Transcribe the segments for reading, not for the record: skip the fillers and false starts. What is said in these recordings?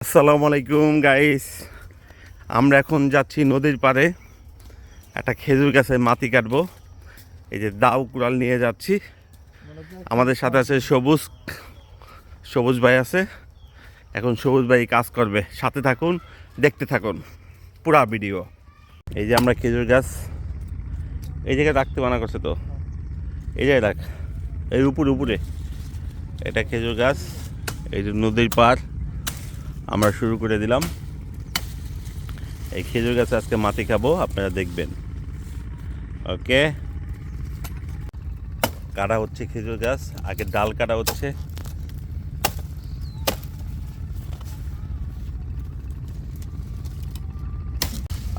আসসালামু আলাইকুম গাইস, আমরা এখন যাচ্ছি নদীর পাড়ে একটা খেজুর গাছে মাটি কাটবো। এই যে দাও কুড়াল নিয়ে যাচ্ছি। আমাদের সাথে আছে সবুজ ভাই আছে। এখন সবুজ ভাই কাজ করবে, সাথে থাকুন, দেখতে থাকুন পুরা ভিডিও। এই যে আমরা খেজুর গাছ এই জায়গায় রাখতে মানা করছে, তো এই জায়গায় রাখ, এই উপরে এটা খেজুর গাছ। এই যে নদীর পাড় আমরা শুরু করে দিলাম। এই খেজুর গাছে আজকে মাটি খাবো, আপনারা দেখবেন। ওকে, কাটা হচ্ছে খেজুর গাছ, আগে ডাল কাটা হচ্ছে।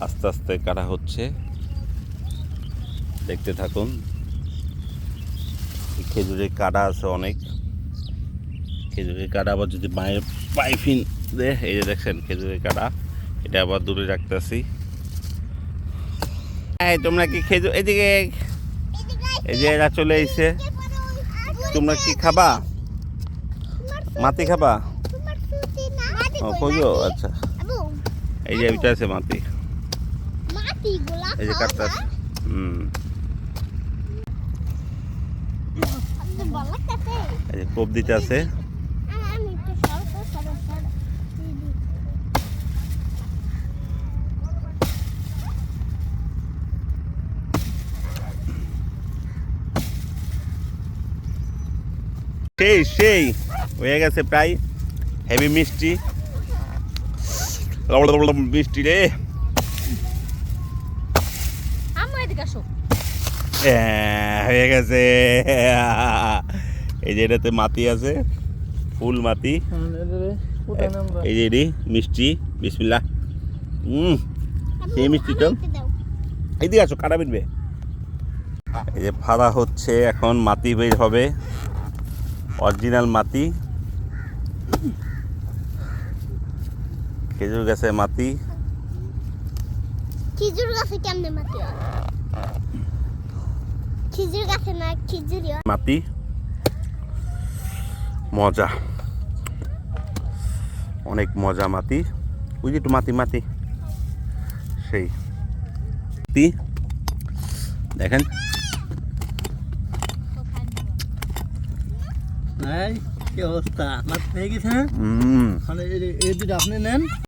আস্তে আস্তে কাটা হচ্ছে, দেখতে থাকুন। খেজুরের কাটা আছে অনেক, খেজুরের কাটা আবার যদি মায়ের পাইফিন দেয়, এই যে দেখছেন খেজুরের কাটা, এটা আবার দূরে রাখতেছি। এই তোমরা কি খেজুর, এদিকে এই যে এরা চলে এসে, তোমরা কি খাবা? মাটি খাবা? ও কইও, আচ্ছা। এই যে এটা আছে মাটি, এই যে কাটতে আছে। এই যে কোপ দিতে আছে। সেই হয়ে গেছে প্রায়, হেভি মিষ্টি মিষ্টি রে। হয়ে গেছে। এই যে এটাতে মাটি আছে, ফুল মাটি। এই যে এটি মিষ্টি, বিসমিল্লাহ। সেই মিষ্টি তো এইদিকে আসো, কাটা বিনবে। এই যে ফাড়া হচ্ছে, এখন মাটি বের হবে, অরিজিনাল মাটি, খেজুর গাছে মাটি। খেজুর গাছে কেমনে মাটি হয়? খেজুর গাছে না, খেজুরি মাটি মজা, অনেক মজা মাটি। ওই যে একটু মাটি সেই দেখেন। কি অবস্থা, মাছ পেয়ে গেছে। এই দুটো আপনি নেন।